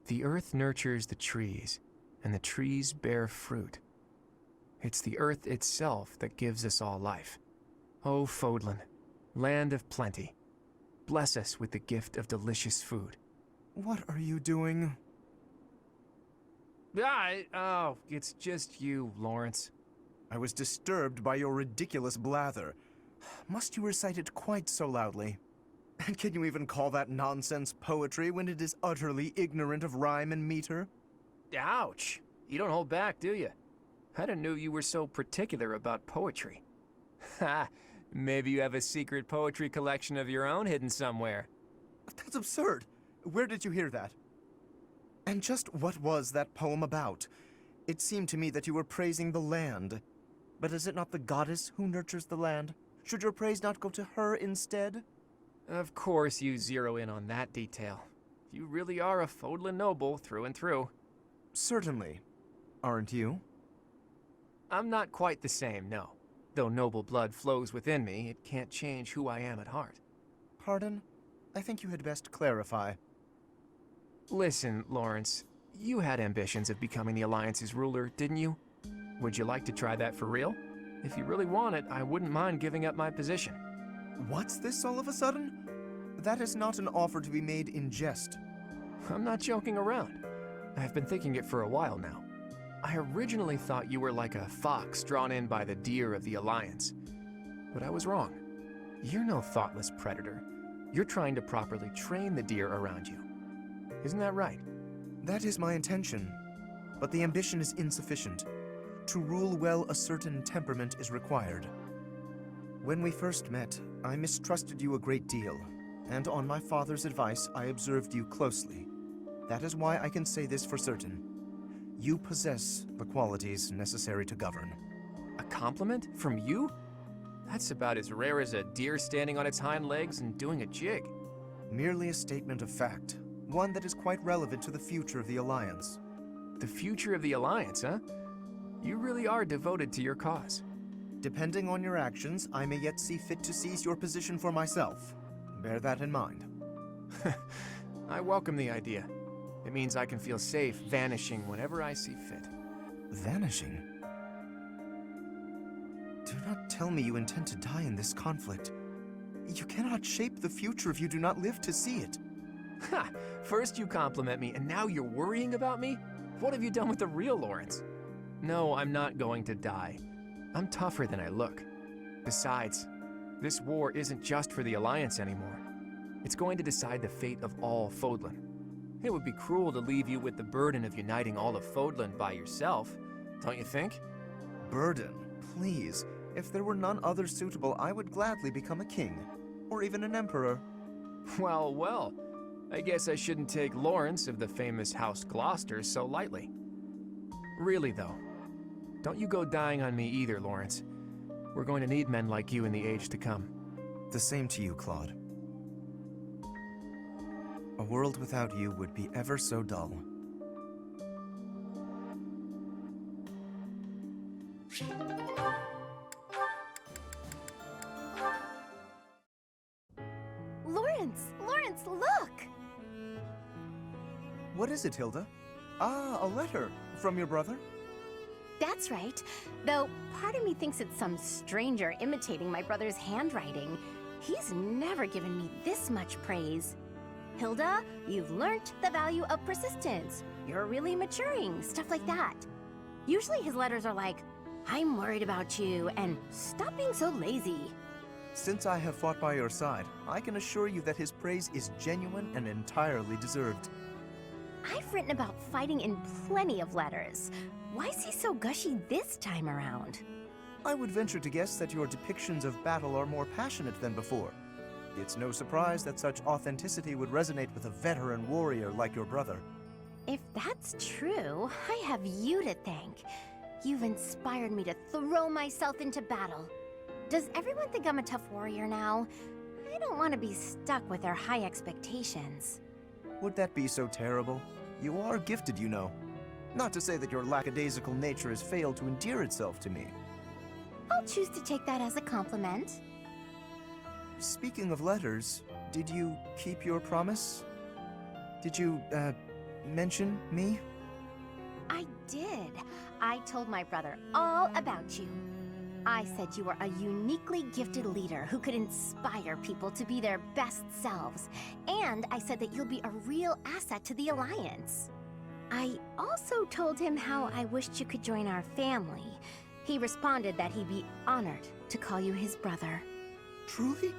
The earth nurtures the trees, and the trees bear fruit. It's the earth itself that gives us all life. O Fodlan, land of plenty, bless us with the gift of delicious food. What are you doing? Oh, it's just you, Lawrence. I was disturbed by your ridiculous blather. Must you recite it quite so loudly? And can you even call that nonsense poetry when it is utterly ignorant of rhyme and meter? Ouch! You don't hold back, do you? I didn't know you were so particular about poetry. Ha! Maybe you have a secret poetry collection of your own hidden somewhere. That's absurd. Where did you hear that? And just what was that poem about? It seemed to me that you were praising the land. But is it not the goddess who nurtures the land? Should your praise not go to her instead? Of course you zero in on that detail. You really are a Fodlan noble through and through. Certainly. Aren't you? I'm not quite the same, no. Though noble blood flows within me, it can't change who I am at heart. Pardon? I think you had best clarify. Listen, Lawrence, you had ambitions of becoming the Alliance's ruler, didn't you? Would you like to try that for real? If you really want it, I wouldn't mind giving up my position. What's this all of a sudden? That is not an offer to be made in jest. I'm not joking around. I've been thinking it for a while now. I originally thought you were like a fox drawn in by the deer of the Alliance. But I was wrong. You're no thoughtless predator. You're trying to properly train the deer around you. Isn't that right? That is my intention. But the ambition is insufficient. To rule well, a certain temperament is required. When we first met, I mistrusted you a great deal, and on my father's advice, I observed you closely. That is why I can say this for certain. You possess the qualities necessary to govern. A compliment? From you? That's about as rare as a deer standing on its hind legs and doing a jig. Merely a statement of fact, one that is quite relevant to the future of the Alliance. The future of the Alliance, huh? You really are devoted to your cause. Depending on your actions, I may yet see fit to seize your position for myself. Bear that in mind. I welcome the idea. It means I can feel safe vanishing whenever I see fit. Vanishing? Do not tell me you intend to die in this conflict. You cannot shape the future if you do not live to see it. Ha! First you compliment me, and now you're worrying about me? What have you done with the real Lawrence? No, I'm not going to die. I'm tougher than I look. Besides, this war isn't just for the Alliance anymore. It's going to decide the fate of all Fodlan. It would be cruel to leave you with the burden of uniting all of Fodlan by yourself, don't you think? Burden? Please. If there were none other suitable, I would gladly become a king. Or even an emperor. Well, well. I guess I shouldn't take Lawrence of the famous House Gloucester so lightly. Really, though. Don't you go dying on me either, Lawrence. We're going to need men like you in the age to come. The same to you, Claude. A world without you would be ever so dull. Lawrence, look! What is it, Hilda? Ah, a letter. From your brother? That's right. Though part of me thinks it's some stranger imitating my brother's handwriting. He's never given me this much praise. Hilda, you've learnt the value of persistence. You're really maturing, stuff like that. Usually his letters are like, I'm worried about you, and stop being so lazy. Since I have fought by your side, I can assure you that his praise is genuine and entirely deserved. I've written about fighting in plenty of letters. Why is he so gushy this time around? I would venture to guess that your depictions of battle are more passionate than before. It's no surprise that such authenticity would resonate with a veteran warrior like your brother. If that's true, I have you to thank. You've inspired me to throw myself into battle. Does everyone think I'm a tough warrior now? I don't want to be stuck with their high expectations. Would that be so terrible? You are gifted, you know. Not to say that your lackadaisical nature has failed to endear itself to me. I'll choose to take that as a compliment. Speaking of letters, did you keep your promise? Did you, mention me? I did. I told my brother all about you. I said you were a uniquely gifted leader who could inspire people to be their best selves. And I said that you'll be a real asset to the Alliance. I also told him how I wished you could join our family. He responded that he'd be honored to call you his brother. Truly?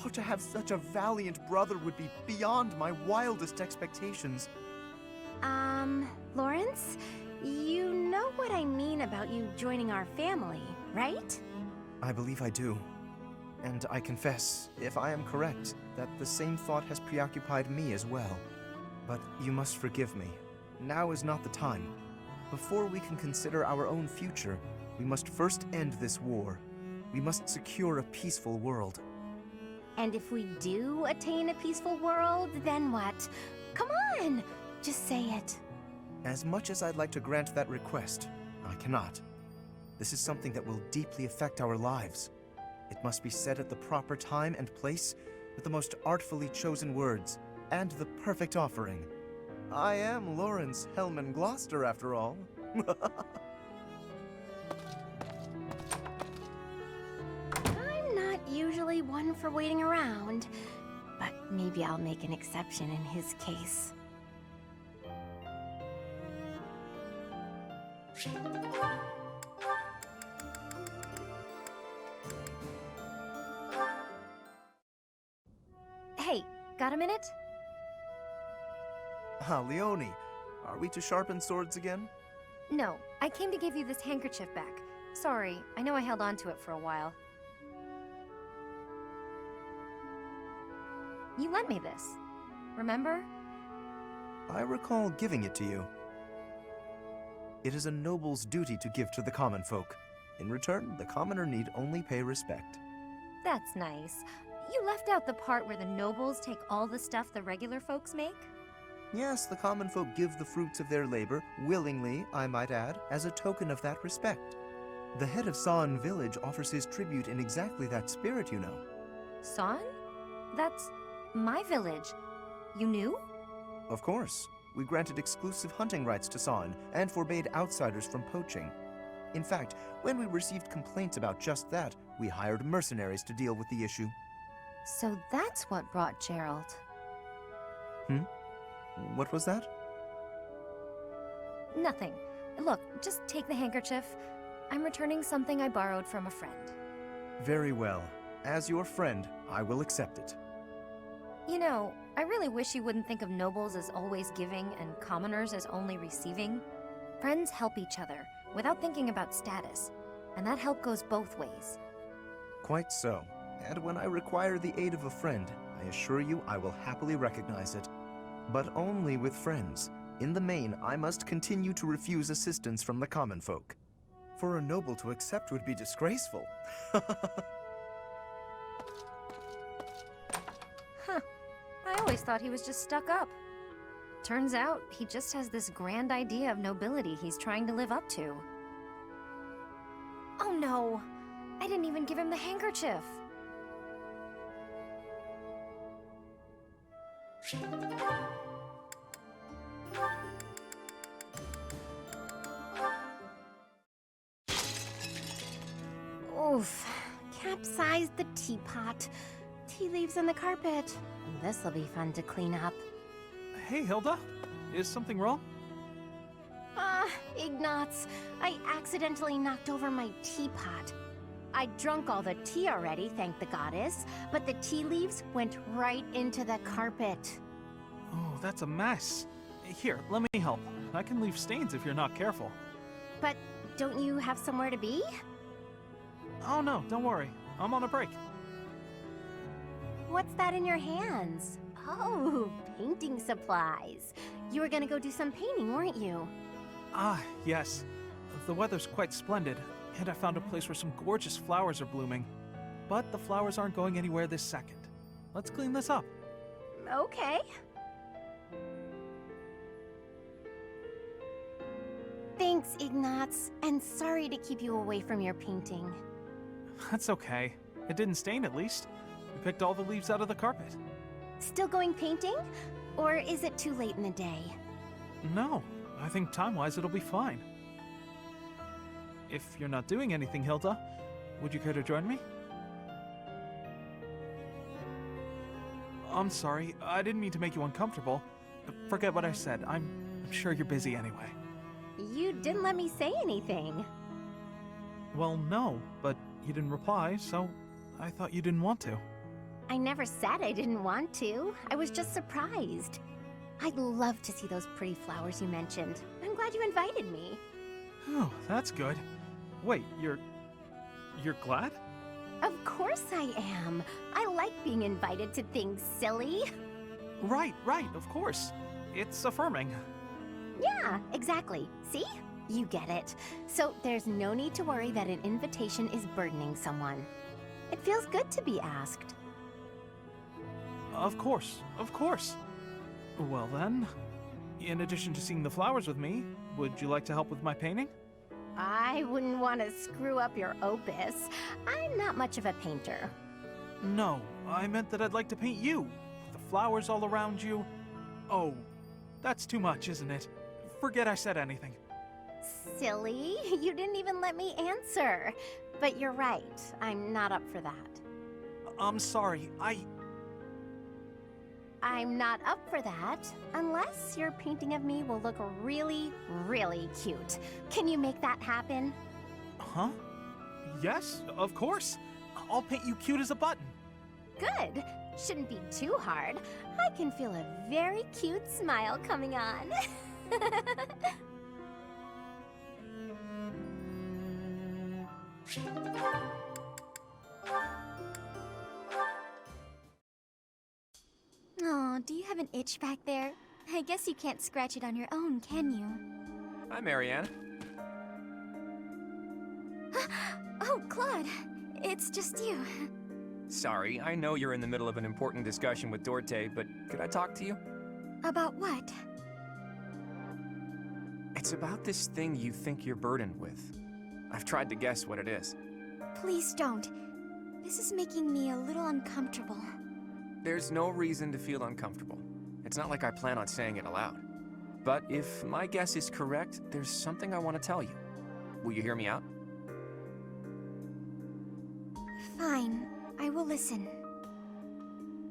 Oh, to have such a valiant brother would be beyond my wildest expectations. Lawrence? You know what I mean about you joining our family, right? I believe I do. And I confess, if I am correct, that the same thought has preoccupied me as well. But you must forgive me. Now is not the time. Before we can consider our own future, we must first end this war. We must secure a peaceful world. And if we do attain a peaceful world, then what? Come on! Just say it. As much as I'd like to grant that request, I cannot. This is something that will deeply affect our lives. It must be said at the proper time and place, with the most artfully chosen words, and the perfect offering. I am Lawrence Hellman Gloucester, after all. I'm not usually one for waiting around, but maybe I'll make an exception in his case. Hey, got a minute? Ah, Leone, are we to sharpen swords again? No, I came to give you this handkerchief back. Sorry, I know I held on to it for a while. You lent me this, remember? I recall giving it to you. It is a noble's duty to give to the common folk. In return, the commoner need only pay respect. That's nice. You left out the part where the nobles take all the stuff the regular folks make? Yes, the common folk give the fruits of their labor, willingly, I might add, as a token of that respect. The head of Saan village offers his tribute in exactly that spirit, you know. Saan? That's my village. You knew? Of course. We granted exclusive hunting rights to Saan and forbade outsiders from poaching. In fact, when we received complaints about just that, we hired mercenaries to deal with the issue. So that's what brought Gerald. What was that? Nothing. Look, just take the handkerchief. I'm returning something I borrowed from a friend. Very well. As your friend, I will accept it. You know, I really wish you wouldn't think of nobles as always giving and commoners as only receiving. Friends help each other, without thinking about status. And that help goes both ways. Quite so. And when I require the aid of a friend, I assure you I will happily recognize it. But only with friends. In the main, I must continue to refuse assistance from the common folk. For a noble to accept would be disgraceful. Huh. I always thought he was just stuck up. Turns out, he just has this grand idea of nobility he's trying to live up to. Oh no! I didn't even give him the handkerchief! Oof. Capsized the teapot. Tea leaves on the carpet. This'll be fun to clean up. Hey, Hilda. Is something wrong? Ignatz. I accidentally knocked over my teapot. I'd drunk all the tea already, thank the goddess, but the tea leaves went right into the carpet. Oh, that's a mess. Here, let me help. I can leave stains if you're not careful. But don't you have somewhere to be? Oh no, don't worry. I'm on a break. What's that in your hands? Oh, painting supplies. You were gonna go do some painting, weren't you? Ah, yes. The weather's quite splendid, and I found a place where some gorgeous flowers are blooming. But the flowers aren't going anywhere this second. Let's clean this up. Okay. Thanks, Ignatz, and sorry to keep you away from your painting. That's okay. It didn't stain, at least. We picked all the leaves out of the carpet. Still going painting? Or is it too late in the day? No, I think time-wise it'll be fine. If you're not doing anything, Hilda, would you care to join me? I'm sorry, I didn't mean to make you uncomfortable. Forget what I said. I'm sure you're busy anyway. You didn't let me say anything. Well, no, but you didn't reply, so I thought you didn't want to. I never said I didn't want to. I was just surprised. I'd love to see those pretty flowers you mentioned. I'm glad you invited me. Oh, that's good. Wait, you're glad? Of course I am. I like being invited to things, silly. Right, of course. It's affirming. Yeah, exactly. See? You get it. So there's no need to worry that an invitation is burdening someone. It feels good to be asked. Of course. Well then, in addition to seeing the flowers with me, would you like to help with my painting? I wouldn't want to screw up your opus. I'm not much of a painter. No, I meant that I'd like to paint you, with the flowers all around you. Oh, that's too much, isn't it? Forget I said anything. Silly, you didn't even let me answer. But you're right, I'm not up for that. I'm sorry, I'm not up for that, unless your painting of me will look really, really cute. Can you make that happen? Huh? Yes, of course. I'll paint you cute as a button. Good. Shouldn't be too hard. I can feel a very cute smile coming on. Oh, do you have an itch back there? I guess you can't scratch it on your own, can you? Hi, Marianne. Oh, Claude, it's just you. Sorry, I know you're in the middle of an important discussion with Dorte, but could I talk to you? About what? It's about this thing you think you're burdened with. I've tried to guess what it is. Please don't. This is making me a little uncomfortable. There's no reason to feel uncomfortable. It's not like I plan on saying it aloud. But if my guess is correct, there's something I want to tell you. Will you hear me out? Fine, I will listen.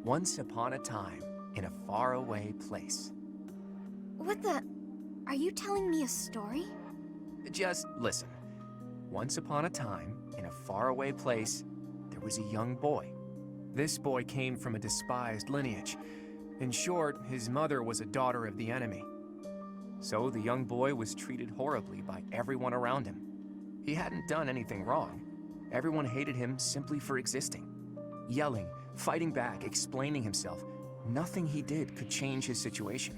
Once upon a time, in a faraway place. What the? Are you telling me a story? Just listen. Once upon a time, in a faraway place, there was a young boy. This boy came from a despised lineage. In short, his mother was a daughter of the enemy. So the young boy was treated horribly by everyone around him. He hadn't done anything wrong. Everyone hated him simply for existing. Yelling, fighting back, explaining himself. Nothing he did could change his situation.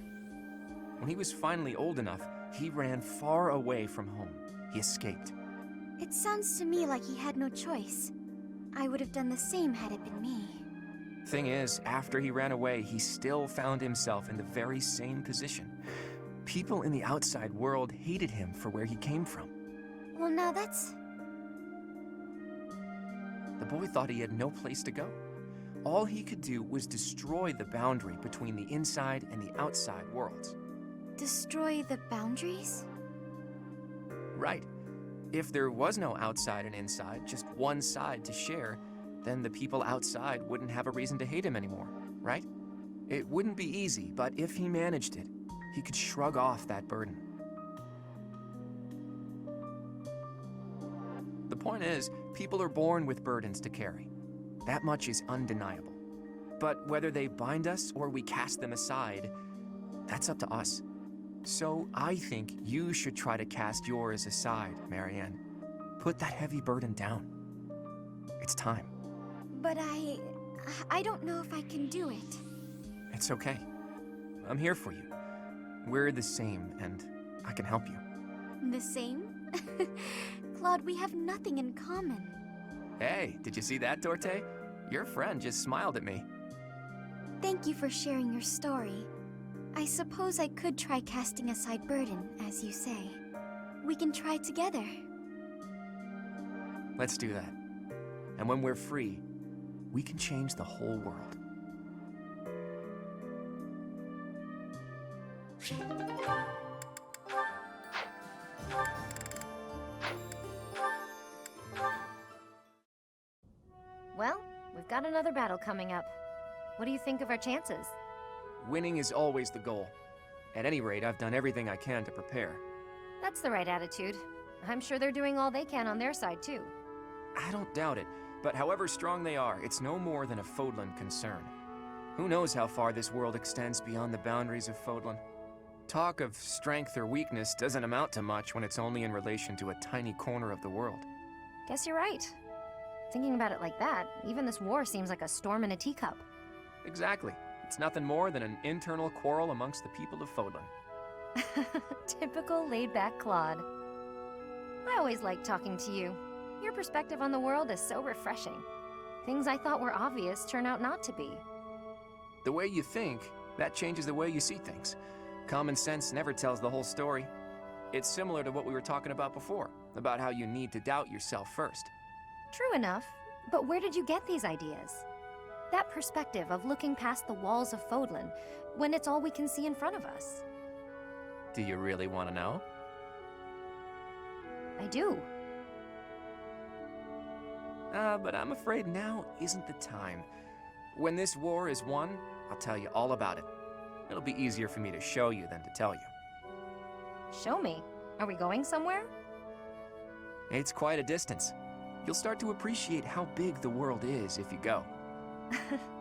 When he was finally old enough, he ran far away from home. He escaped. It sounds to me like he had no choice. I would have done the same had it been me. Thing is, after he ran away, he still found himself in the very same position. People in the outside world hated him for where he came from. Well, now that's... The boy thought he had no place to go. All he could do was destroy the boundary between the inside and the outside worlds. Destroy the boundaries? Right. If there was no outside and inside, just one side to share, then the people outside wouldn't have a reason to hate him anymore, right? It wouldn't be easy, but if he managed it, he could shrug off that burden. The point is, people are born with burdens to carry. That much is undeniable. But whether they bind us or we cast them aside, that's up to us. So I think you should try to cast yours aside, Marianne. Put that heavy burden down. It's time. But I don't know if I can do it. It's okay. I'm here for you. We're the same, and I can help you. The same? Claude, we have nothing in common. Hey, did you see that, Dorte? Your friend just smiled at me. Thank you for sharing your story. I suppose I could try casting aside burden, as you say. We can try together. Let's do that. And when we're free, we can change the whole world. Well, we've got another battle coming up. What do you think of our chances? Winning is always the goal. At any rate, I've done everything I can to prepare. That's the right attitude. I'm sure they're doing all they can on their side, too. I don't doubt it, but however strong they are, it's no more than a Fodlan concern. Who knows how far this world extends beyond the boundaries of Fodlan? Talk of strength or weakness doesn't amount to much when it's only in relation to a tiny corner of the world. Guess you're right. Thinking about it like that, even this war seems like a storm in a teacup. Exactly. It's nothing more than an internal quarrel amongst the people of Fodlan. Typical laid-back Claude. I always like talking to you. Your perspective on the world is so refreshing. Things I thought were obvious turn out not to be. The way you think, that changes the way you see things. Common sense never tells the whole story. It's similar to what we were talking about before, about how you need to doubt yourself first. True enough, but where did you get these ideas? That perspective of looking past the walls of Fodlan, when it's all we can see in front of us. Do you really want to know? I do. But I'm afraid now isn't the time. When this war is won, I'll tell you all about it. It'll be easier for me to show you than to tell you. Show me. Are we going somewhere? It's quite a distance. You'll start to appreciate how big the world is if you go.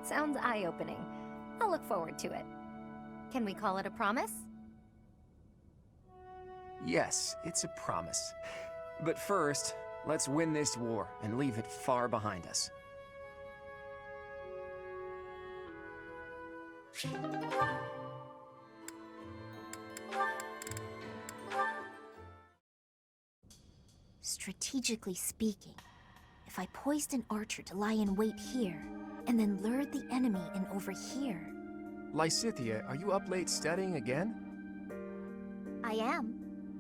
Sounds eye-opening. I'll look forward to it. Can we call it a promise? Yes, it's a promise. But first, let's win this war and leave it far behind us. Strategically speaking, if I poised an archer to lie in wait here, and then lured the enemy in over here... Lysithea, are you up late studying again? I am,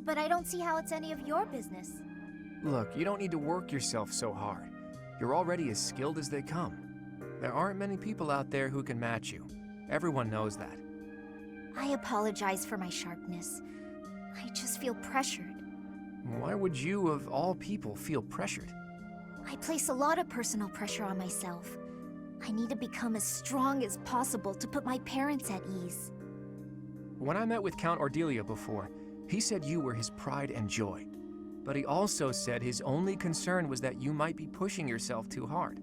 but I don't see how it's any of your business. Look, you don't need to work yourself so hard. You're already as skilled as they come. There aren't many people out there who can match you. Everyone knows that. I apologize for my sharpness. I just feel pressured. Why would you, of all people, feel pressured? I place a lot of personal pressure on myself. I need to become as strong as possible to put my parents at ease. When I met with Count Ordelia before, he said you were his pride and joy. But he also said his only concern was that you might be pushing yourself too hard.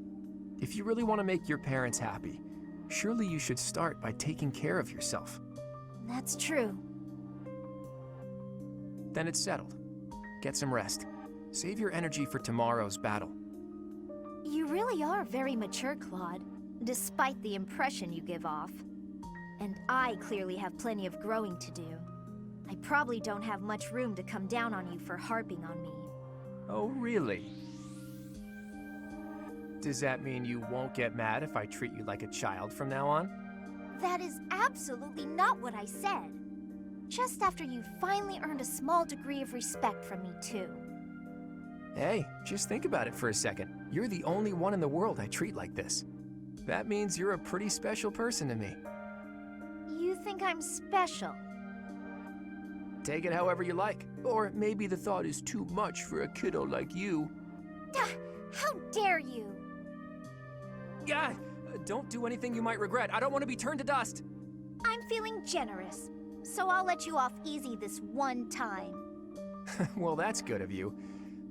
If you really want to make your parents happy, surely you should start by taking care of yourself. That's true. Then it's settled. Get some rest. Save your energy for tomorrow's battle. You really are very mature, Claude, despite the impression you give off. And I clearly have plenty of growing to do. I probably don't have much room to come down on you for harping on me. Oh, really? Does that mean you won't get mad if I treat you like a child from now on? That is absolutely not what I said. Just after you finally earned a small degree of respect from me, too. Hey, just think about it for a second. You're the only one in the world I treat like this. That means you're a pretty special person to me. You think I'm special? Take it however you like. Or maybe the thought is too much for a kiddo like you. How dare you! God, don't do anything you might regret. I don't want to be turned to dust. I'm feeling generous, so I'll let you off easy this one time. Well, that's good of you.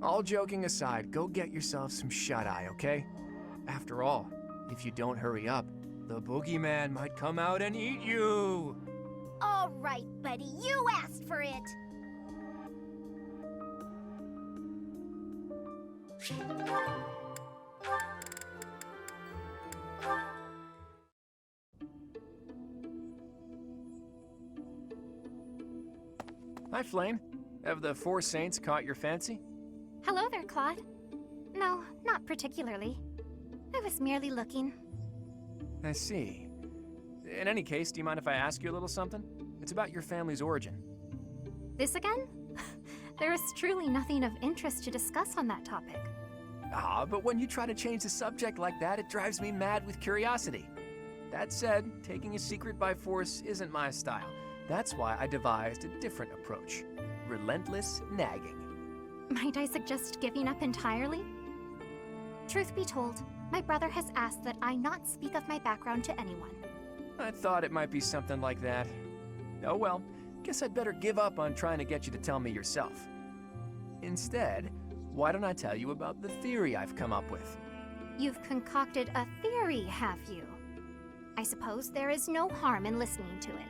All joking aside, go get yourself some shut-eye, okay? After all, if you don't hurry up, the boogeyman might come out and eat you! All right, buddy, you asked for it! Hi, Flame. Have the Four Saints caught your fancy? Hello there, Claude. No, not particularly. I was merely looking. I see. In any case, do you mind if I ask you a little something? It's about your family's origin. This again? There is truly nothing of interest to discuss on that topic. Ah, but when you try to change the subject like that, it drives me mad with curiosity. That said, taking a secret by force isn't my style. That's why I devised a different approach. Relentless nagging. Might I suggest giving up entirely? Truth be told, my brother has asked that I not speak of my background to anyone. I thought it might be something like that. Oh well, guess I'd better give up on trying to get you to tell me yourself. Instead, why don't I tell you about the theory I've come up with? You've concocted a theory, have you? I suppose there is no harm in listening to it.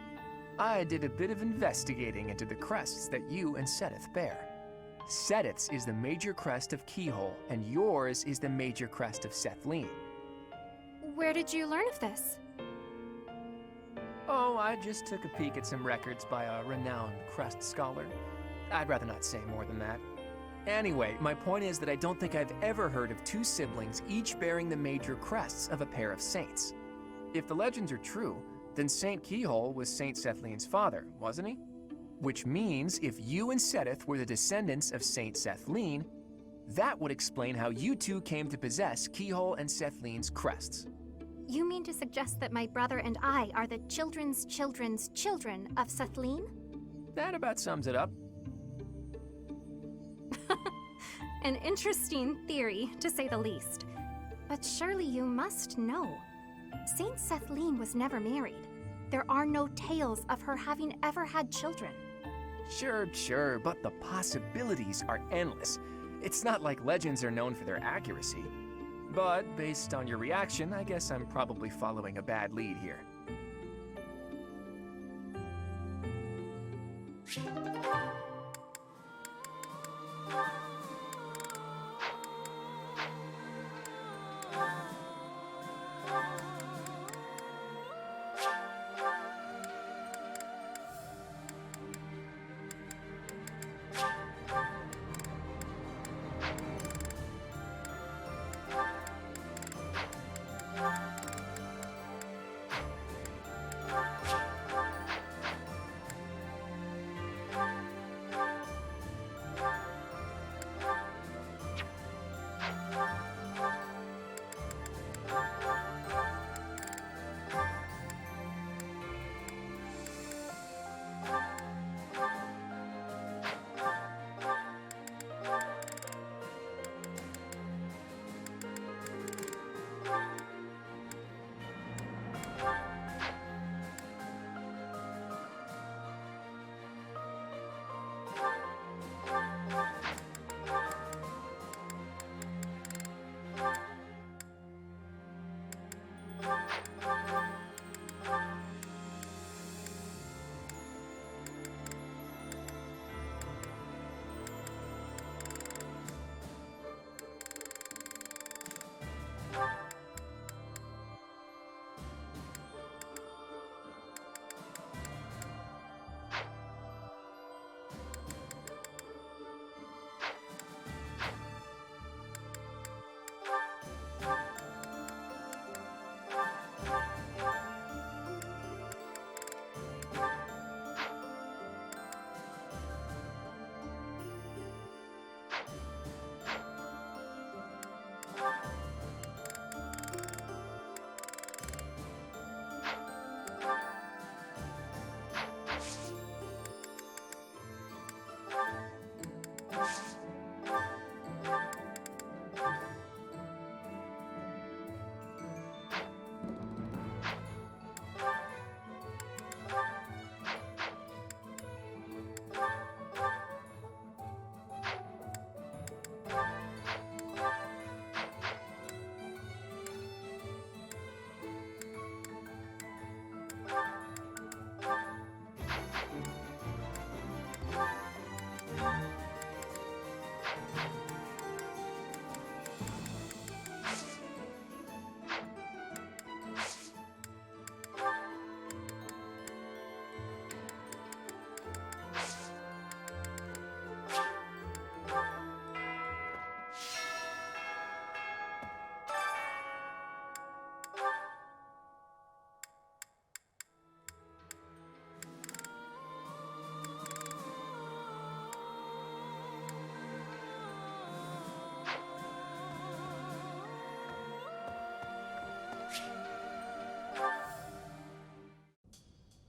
I did a bit of investigating into the crests that you and Seteth bear. Seteth's is the major crest of Keyhole, and yours is the major crest of Sethlene. Where did you learn of this? Oh, I just took a peek at some records by a renowned crest scholar. I'd rather not say more than that. Anyway, my point is that I don't think I've ever heard of two siblings each bearing the major crests of a pair of saints. If the legends are true, then Saint Keyhole was Saint Sethlene's father, wasn't he? Which means if you and Seteth were the descendants of Saint Sethlene, that would explain how you two came to possess Keyhole and Sethlene's crests. You mean to suggest that my brother and I are the children's children's children of Sethlene? That about sums it up. An interesting theory, to say the least. But surely you must know. Saint Sethlene was never married. There are no tales of her having ever had children. Sure, but the possibilities are endless. It's not like legends are known for their accuracy. But based on your reaction, I guess I'm probably following a bad lead here.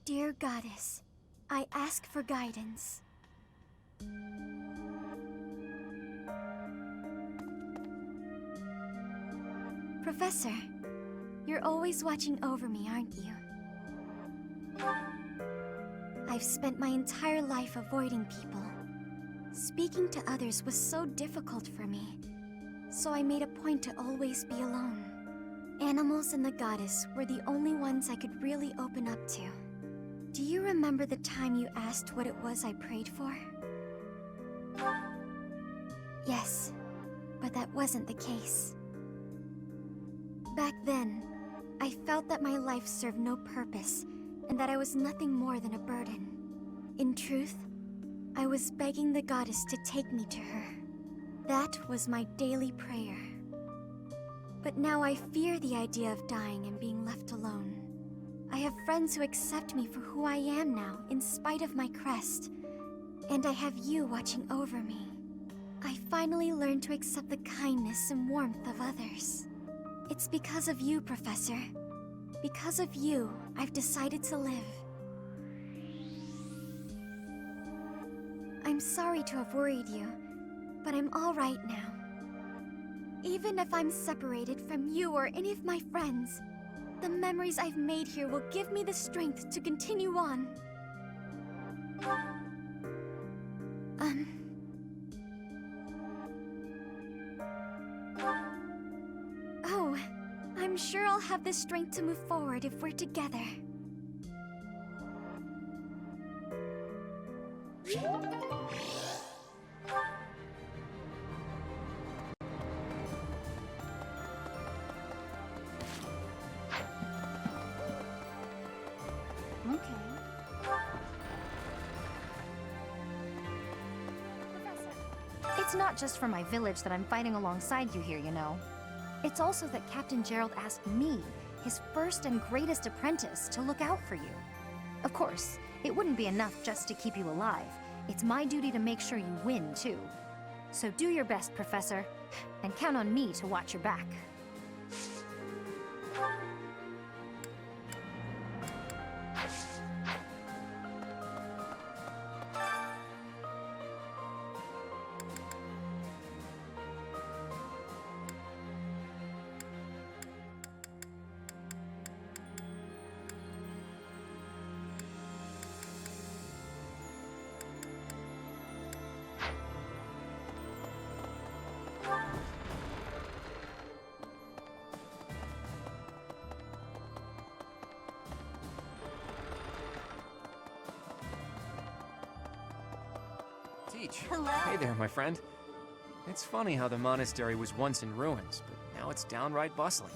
Dear Goddess, I ask for guidance. Professor, you're always watching over me, aren't you? I've spent my entire life avoiding people. Speaking to others was so difficult for me, so I made a point to always be alone. Animals and the goddess were the only ones I could really open up to. Do you remember the time you asked what it was I prayed for? Yes, but that wasn't the case. Back then, I felt that my life served no purpose, and that I was nothing more than a burden. In truth, I was begging the goddess to take me to her. That was my daily prayer. But now I fear the idea of dying and being left alone. I have friends who accept me for who I am now, in spite of my crest. And I have you watching over me. I finally learned to accept the kindness and warmth of others. It's because of you, Professor. Because of you, I've decided to live. I'm sorry to have worried you, but I'm all right now. Even if I'm separated from you or any of my friends, the memories I've made here will give me the strength to continue on. Oh, I'm sure I'll have the strength to move forward if we're together. It's not just for my village that I'm fighting alongside you here, you know. It's also that Captain Gerald asked me, his first and greatest apprentice, to look out for you. Of course, it wouldn't be enough just to keep you alive. It's my duty to make sure you win, too. So do your best, Professor, and count on me to watch your back. Teach. Hello? Hey there, my friend. It's funny how the monastery was once in ruins, but now it's downright bustling.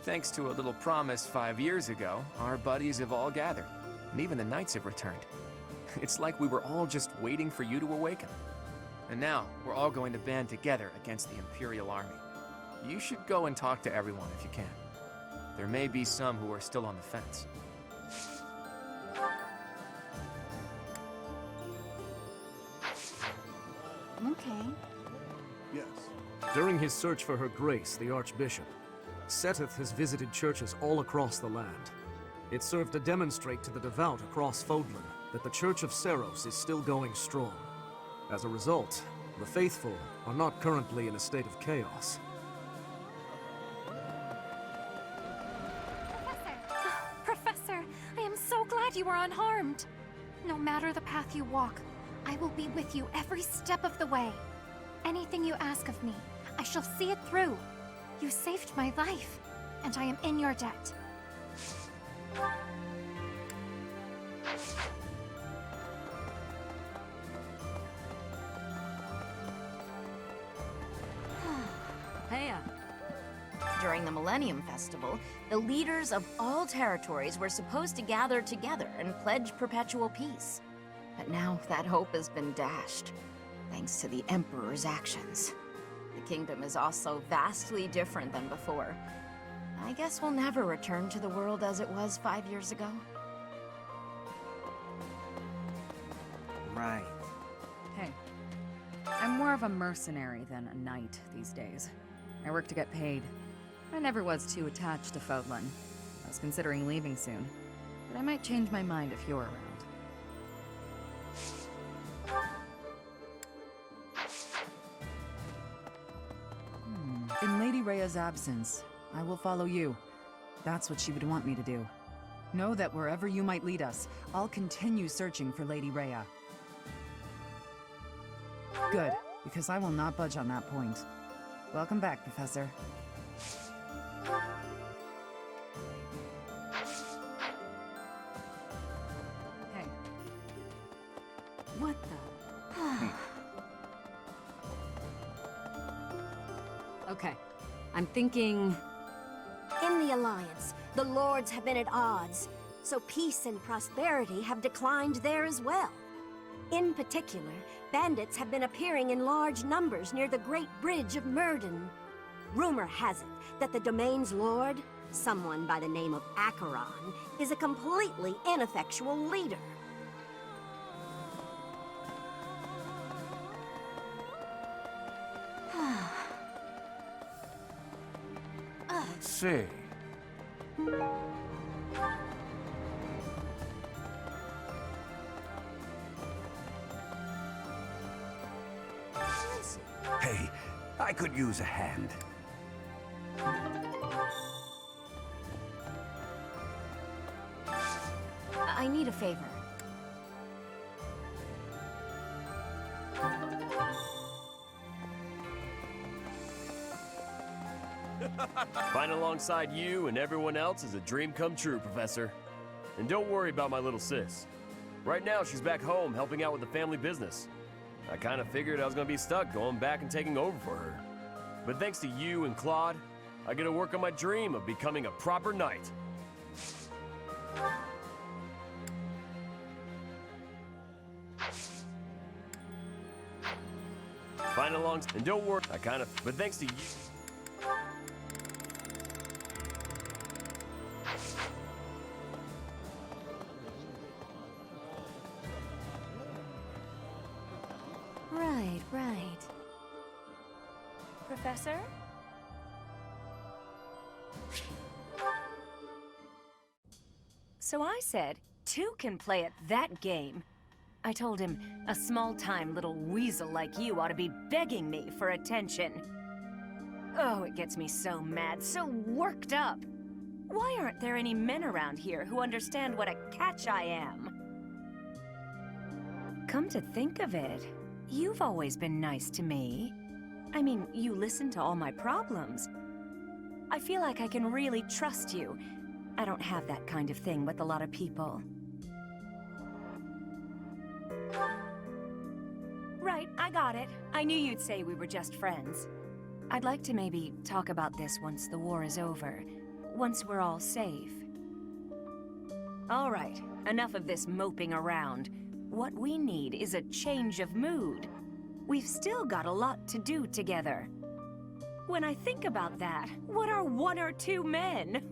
Thanks to a little promise 5 years ago, our buddies have all gathered, and even the knights have returned. It's like we were all just waiting for you to awaken. And now, we're all going to band together against the Imperial Army. You should go and talk to everyone if you can. There may be some who are still on the fence. Okay. Yes. During his search for her grace, the Archbishop, Seteth has visited churches all across the land. It served to demonstrate to the devout across Fodlan that the Church of Seros is still going strong. As a result, the faithful are not currently in a state of chaos. Professor, I am so glad you are unharmed. No matter the path you walk, I will be with you every step of the way. Anything you ask of me, I shall see it through. You saved my life, and I am in your debt. Heya. During the Millennium Festival, the leaders of all territories were supposed to gather together and pledge perpetual peace. But now that hope has been dashed, thanks to the Emperor's actions. The kingdom is also vastly different than before. I guess we'll never return to the world as it was 5 years ago. Right. Hey, I'm more of a mercenary than a knight these days. I work to get paid. I never was too attached to Fodlan. I was considering leaving soon, but I might change my mind if you're around. Rhea's absence, I will follow you. That's what she would want me to do. Know that wherever you might lead us, I'll continue searching for Lady Rhea. Good, because I will not budge on that point. Welcome back, Professor. Hey. What the? Okay, I'm thinking... In the Alliance, the Lords have been at odds, so peace and prosperity have declined there as well. In particular, bandits have been appearing in large numbers near the Great Bridge of Murden. Rumor has it that the domain's lord, someone by the name of Acheron, is a completely ineffectual leader. Let's see. Hey, I could use a hand. I need a favor. Fighting alongside you and everyone else is a dream come true, Professor. And don't worry about my little sis. Right now, she's back home helping out with the family business. I kind of figured I was going to be stuck going back and taking over for her. But thanks to you and Claude, I get to work on my dream of becoming a proper knight. Fighting along, and don't worry, but thanks to you. Right. Professor? So I said, two can play at that game. I told him, a small-time little weasel like you ought to be begging me for attention. Oh, it gets me so mad, so worked up. Why aren't there any men around here who understand what a catch I am? Come to think of it, you've always been nice to me. I mean, you listen to all my problems. I feel like I can really trust you. I don't have that kind of thing with a lot of people. Right, I got it. I knew you'd say we were just friends. I'd like to maybe talk about this once the war is over. Once we're all safe. All right, enough of this moping around. What we need is a change of mood. We've still got a lot to do together. When I think about that, what are one or two men?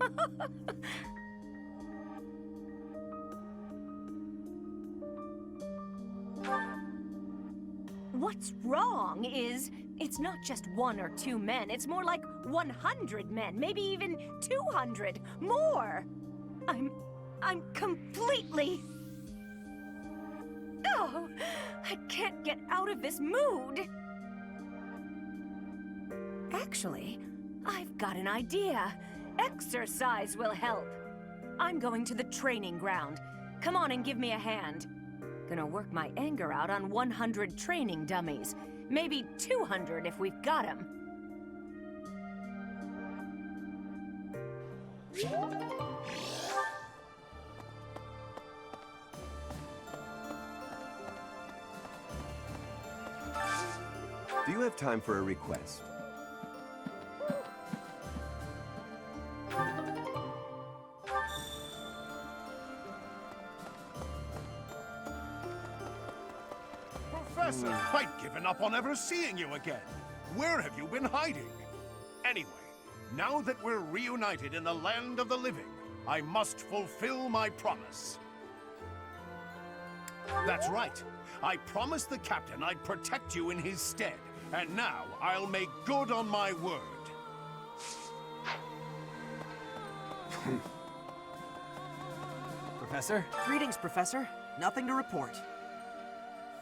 What's wrong is, it's not just one or two men, it's more like 100 men, maybe even 200, more! I'm completely... Oh, I can't get out of this mood! Actually, I've got an idea. Exercise will help. I'm going to the training ground. Come on and give me a hand. Gonna work my anger out on 100 training dummies. Maybe 200 if we've got them. Do you have time for a request? Professor, I'd given up on ever seeing you again. Where have you been hiding? Anyway, now that we're reunited in the land of the living, I must fulfill my promise. That's right. I promised the captain I'd protect you in his stead, and now I'll make good on my word. Professor? Greetings, Professor. Nothing to report.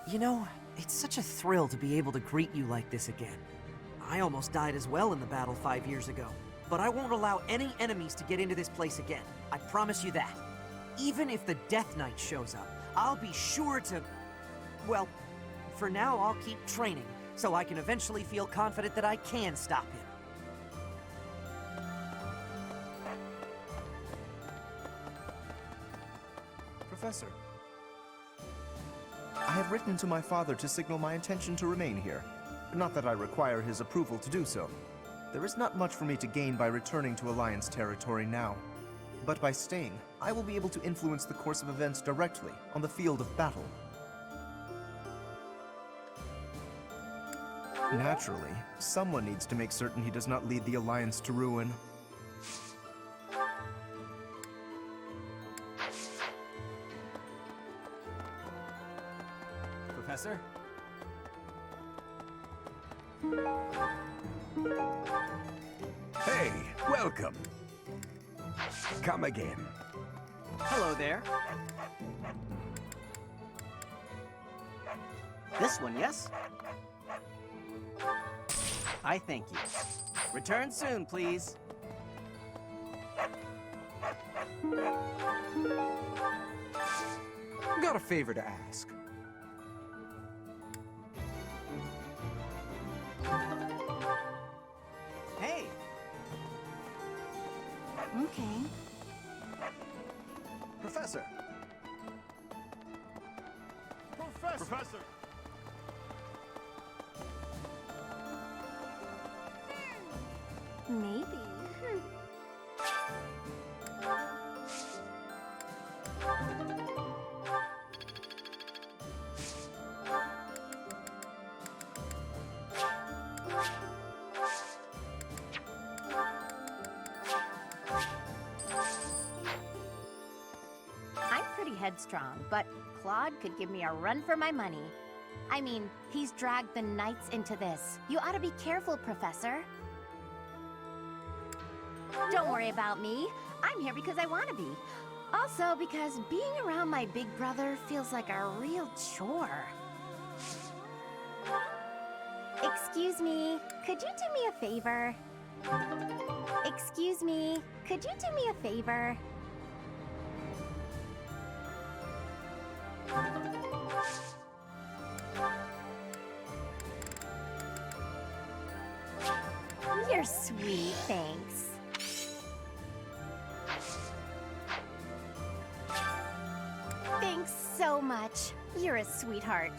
You know, it's such a thrill to be able to greet you like this again. I almost died as well in the battle 5 years ago. But I won't allow any enemies to get into this place again. I promise you that. Even if the Death Knight shows up, I'll be sure to... Well, for now I'll keep training, so I can eventually feel confident that I can stop him. Professor, I have written to my father to signal my intention to remain here. Not that I require his approval to do so. There is not much for me to gain by returning to Alliance territory now. But by staying, I will be able to influence the course of events directly on the field of battle. Naturally, someone needs to make certain he does not lead the Alliance to ruin. Professor? Hey, welcome. Come again. Hello there. This one, yes? I thank you. Return soon, please. Got a favor to ask. Hey. Okay. Professor. Professor! Maybe. I'm pretty headstrong, but Claude could give me a run for my money. I mean, he's dragged the knights into this. You ought to be careful, Professor. Don't worry about me. I'm here because I want to be. Also, because being around my big brother feels like a real chore. Excuse me, could you do me a favor? Excuse me, could you do me a favor? You're sweet, thanks. Thanks so much. You're a sweetheart.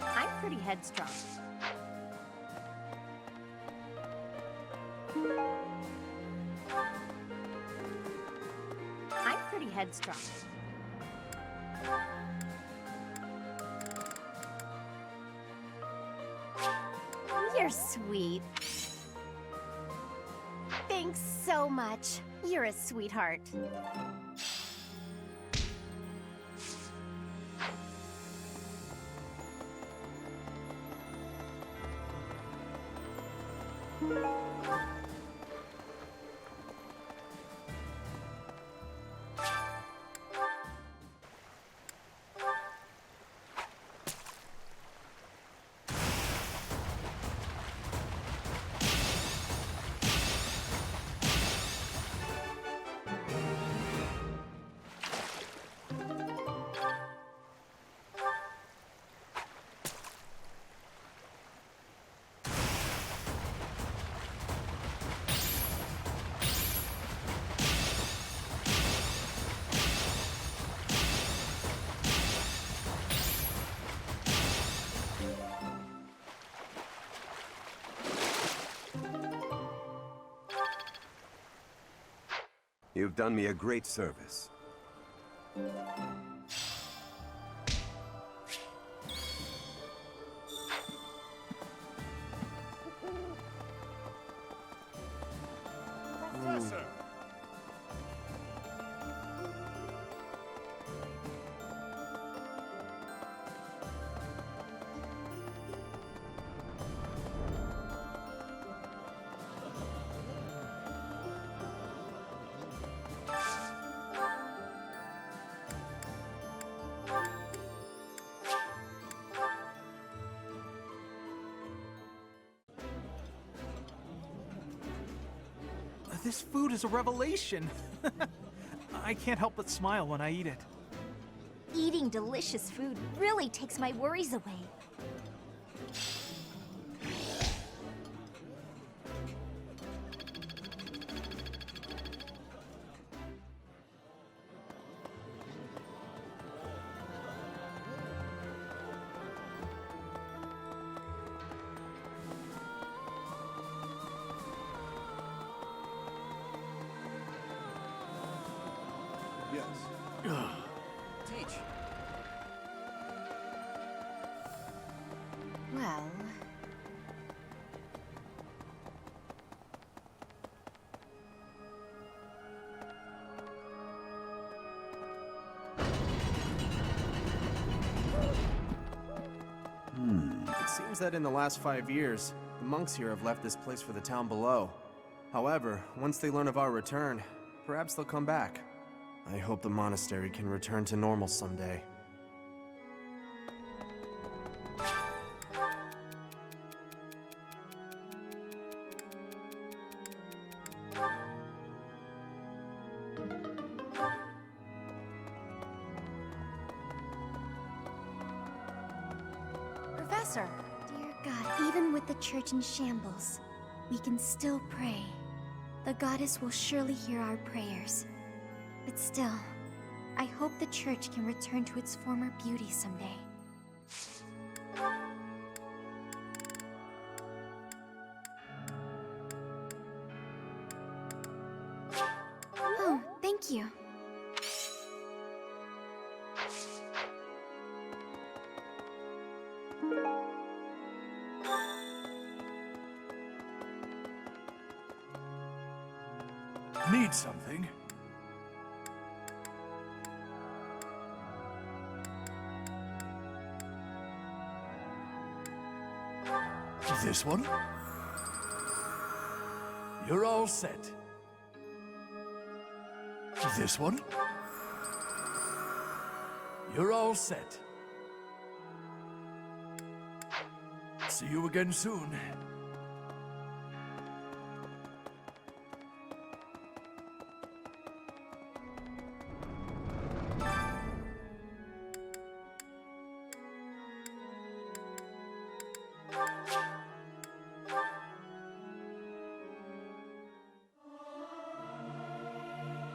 I'm pretty headstrong. I'm pretty headstrong. You're sweet. Thanks so much. You're a sweetheart. You've done me a great service. Professor! This food is a revelation. I can't help but smile when I eat it. Eating delicious food really takes my worries away. Yes. Teach. Well... It seems that in the last 5 years, the monks here have left this place for the town below. However, once they learn of our return, perhaps they'll come back. I hope the monastery can return to normal someday. Professor! Dear God, even with the church in shambles, we can still pray. The goddess will surely hear our prayers. But still, I hope the church can return to its former beauty someday. Oh, thank you. Need something? This one? You're all set. This one? You're all set. See you again soon.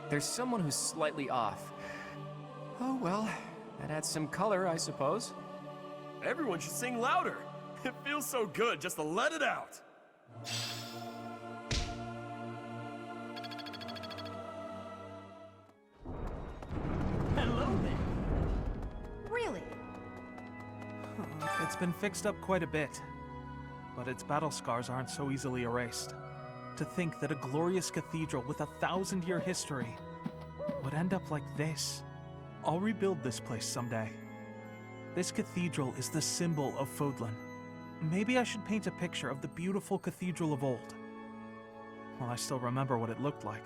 There's someone who's slightly off. Oh well, that adds some color, I suppose. Everyone should sing louder. It feels so good just to let it out. Hello there. Really? It's been fixed up quite a bit, but its battle scars aren't so easily erased. To think that a glorious cathedral with a 1,000-year history would end up like this. I'll rebuild this place someday. This cathedral is the symbol of Fodlan. Maybe I should paint a picture of the beautiful cathedral of old. Well, I still remember what it looked like.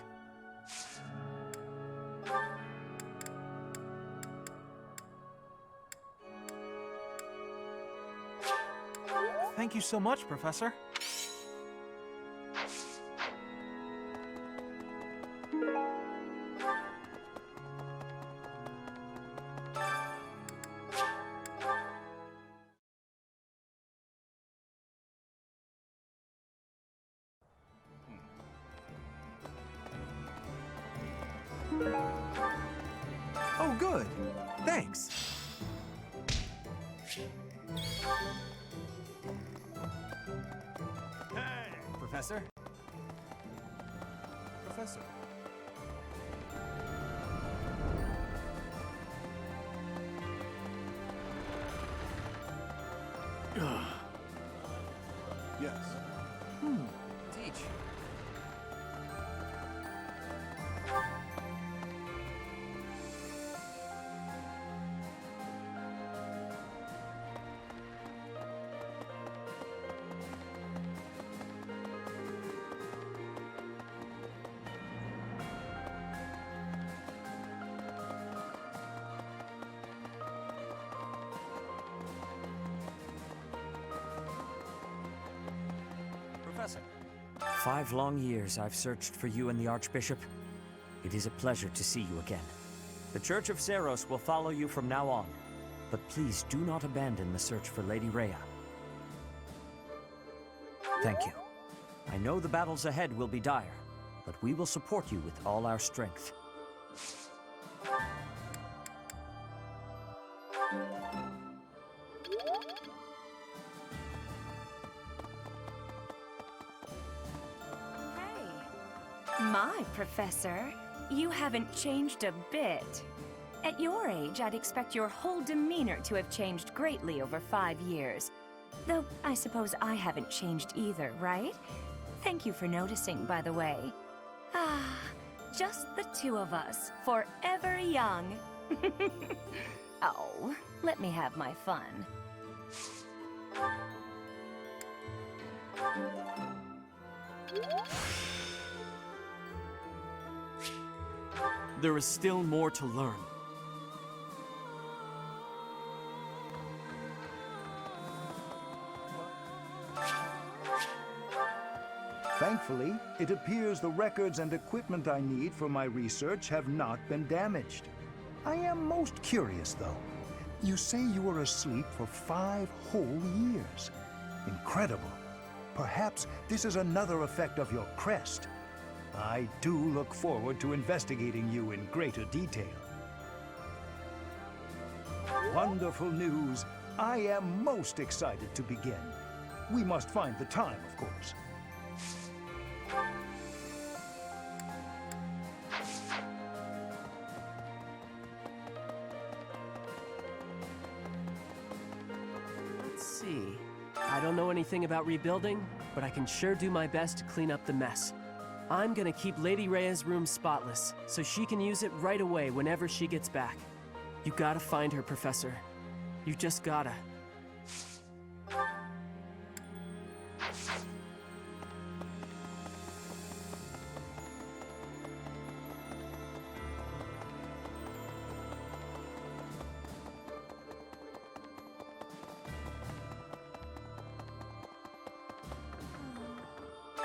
Thank you so much, Professor. Oh, good. Thanks. Professor? Professor? Yes. Teach. Professor. 5 long years I've searched for you and the Archbishop. It is a pleasure to see you again. The Church of Seros will follow you from now on, but please do not abandon the search for Lady Rhea. Thank you. I know the battles ahead will be dire, but we will support you with all our strength. My Professor, you haven't changed a bit. At your age, I'd expect your whole demeanor to have changed greatly over 5 years. Though, I suppose I haven't changed either, right? Thank you for noticing, by the way. Ah, just the two of us, forever young. Oh, let me have my fun. There is still more to learn. Thankfully, it appears the records and equipment I need for my research have not been damaged. I am most curious, though. You say you were asleep for 5 whole years. Incredible. Perhaps this is another effect of your crest. I do look forward to investigating you in greater detail. Wonderful news. I am most excited to begin. We must find the time, of course. Let's see. I don't know anything about rebuilding, but I can sure do my best to clean up the mess. I'm gonna keep Lady Rhea's room spotless, so she can use it right away whenever she gets back. You gotta find her, Professor. You just gotta.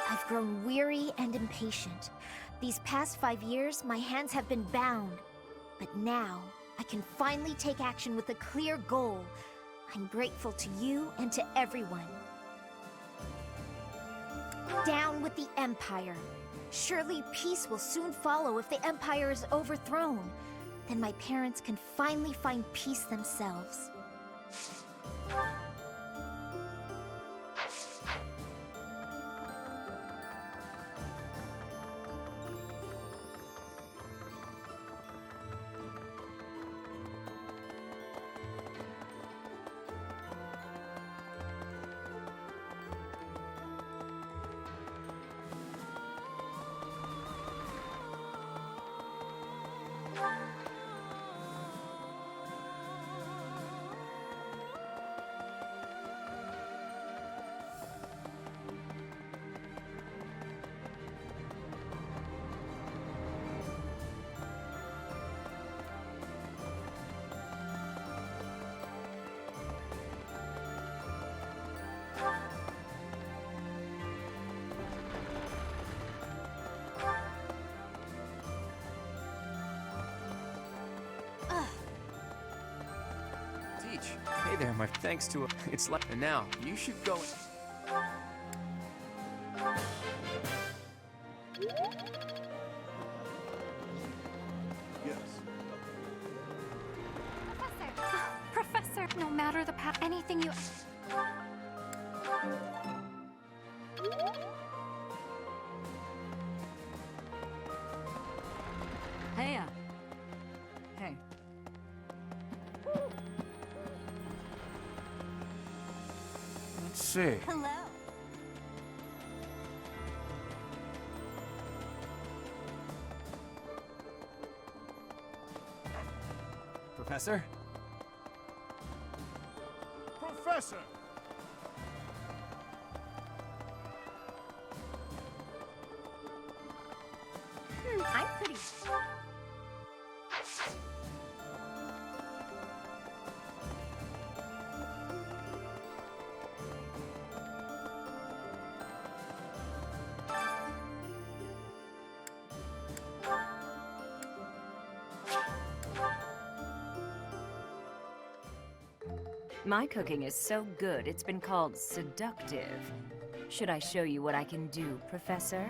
I've grown weary and impatient. These past 5 years, my hands have been bound. But now, I can finally take action with a clear goal. I'm grateful to you and to everyone. Down with the Empire. Surely peace will soon follow if the Empire is overthrown. Then my parents can finally find peace themselves. Hey there, my thanks to it's like and now you should go. Yes. Professor, no matter the path, anything you... Hey. Hey. Let's see. Hello. Professor? Professor! I'm pretty... My cooking is so good, it's been called seductive. Should I show you what I can do, Professor?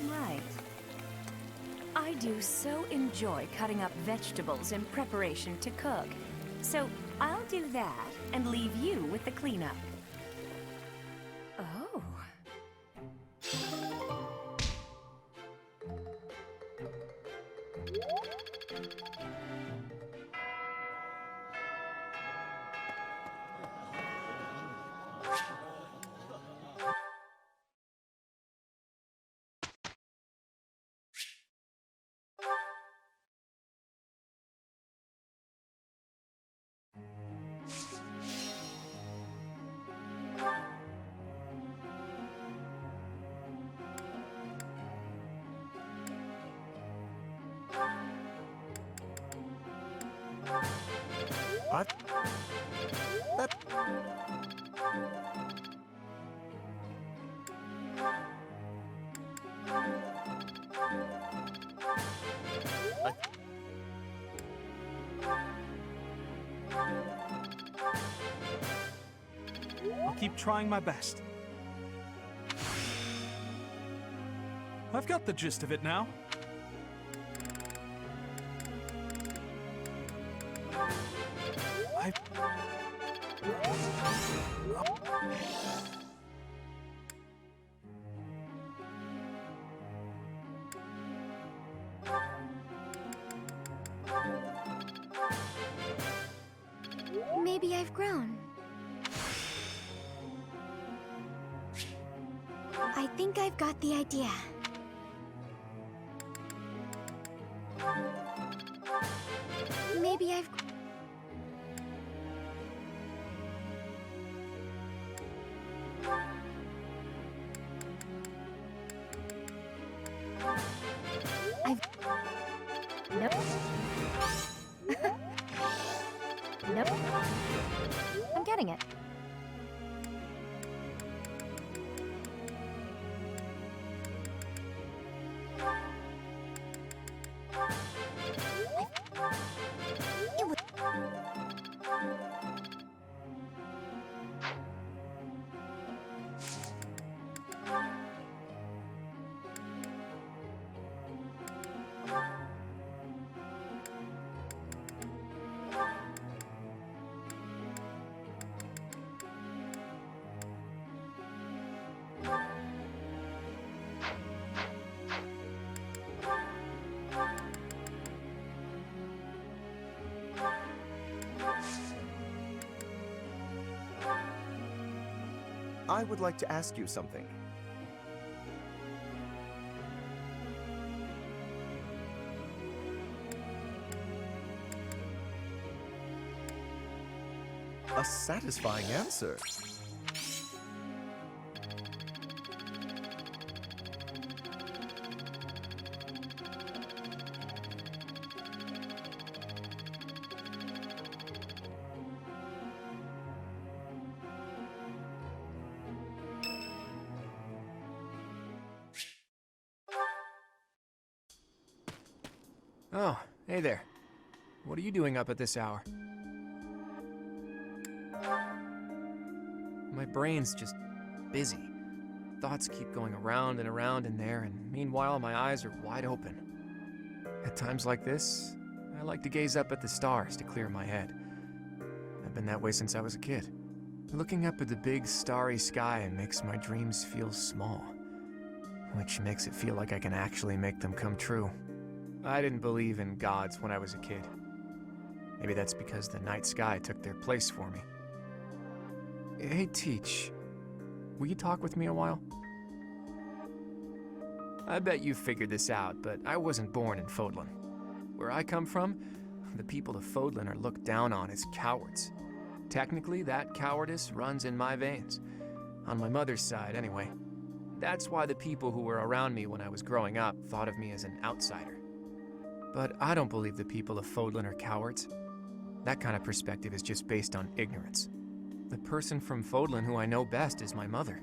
Right. I do so enjoy cutting up vegetables in preparation to cook. So I'll do that and leave you with the cleanup. Oh. What? That... I'll keep trying my best. I've got the gist of it now. Maybe I've grown. I think I've got the idea. Maybe I've... Nope. Nope. I'm getting it. I would like to ask you something. A satisfying answer. Oh, hey there. What are you doing up at this hour? My brain's just busy. Thoughts keep going around and around in there, and meanwhile my eyes are wide open. At times like this, I like to gaze up at the stars to clear my head. I've been that way since I was a kid. Looking up at the big starry sky makes my dreams feel small, which makes it feel like I can actually make them come true. I didn't believe in gods when I was a kid. Maybe that's because the night sky took their place for me. Hey, Teach. Will you talk with me a while? I bet you figured this out, but I wasn't born in Fodlan. Where I come from, the people of Fodlan are looked down on as cowards. Technically, that cowardice runs in my veins. On my mother's side, anyway. That's why the people who were around me when I was growing up thought of me as an outsider. But I don't believe the people of Fodlan are cowards. That kind of perspective is just based on ignorance. The person from Fodlan who I know best is my mother.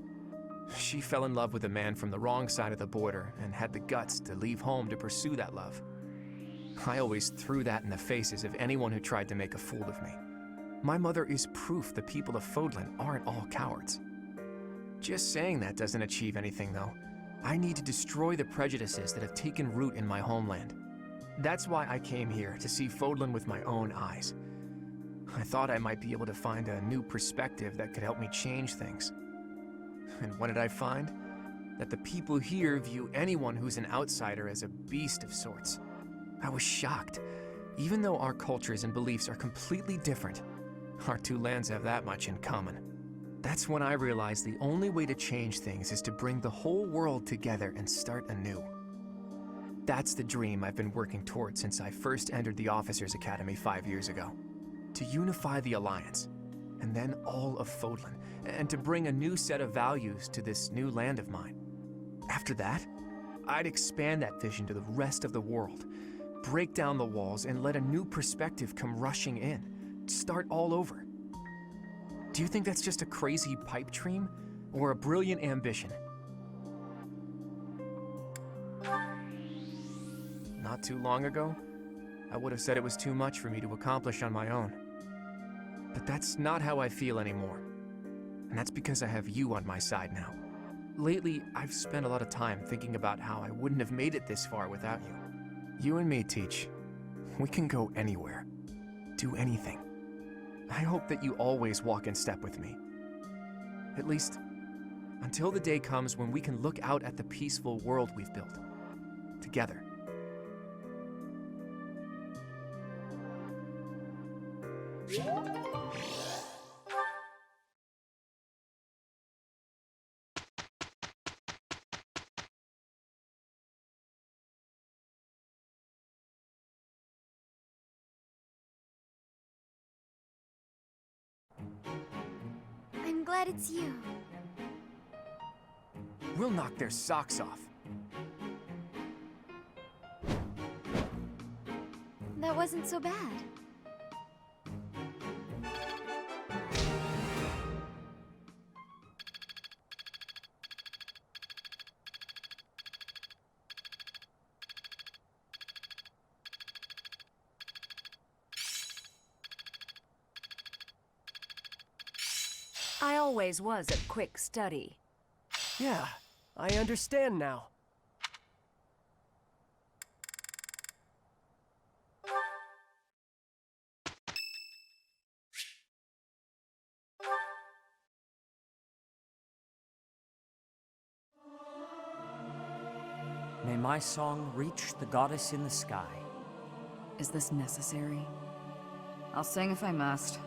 She fell in love with a man from the wrong side of the border and had the guts to leave home to pursue that love. I always threw that in the faces of anyone who tried to make a fool of me. My mother is proof the people of Fodlan aren't all cowards. Just saying that doesn't achieve anything, though. I need to destroy the prejudices that have taken root in my homeland. That's why I came here, to see Fodlan with my own eyes. I thought I might be able to find a new perspective that could help me change things. And what did I find? That the people here view anyone who's an outsider as a beast of sorts. I was shocked. Even though our cultures and beliefs are completely different, our two lands have that much in common. That's when I realized the only way to change things is to bring the whole world together and start anew. That's the dream I've been working toward since I first entered the Officers Academy 5 years ago. To unify the Alliance, and then all of Fodlan, and to bring a new set of values to this new land of mine. After that, I'd expand that vision to the rest of the world, break down the walls, and let a new perspective come rushing in, start all over. Do you think that's just a crazy pipe dream, or a brilliant ambition? Not too long ago, I would have said it was too much for me to accomplish on my own. But that's not how I feel anymore. And that's because I have you on my side now. Lately, I've spent a lot of time thinking about how I wouldn't have made it this far without you. You and me, Teach. We can go anywhere. Do anything. I hope that you always walk in step with me. At least, until the day comes when we can look out at the peaceful world we've built. Together. I'm glad it's you. We'll knock their socks off. That wasn't so bad. I always was a quick study. Yeah, I understand now. May my song reach the goddess in the sky. Is this necessary? I'll sing if I must.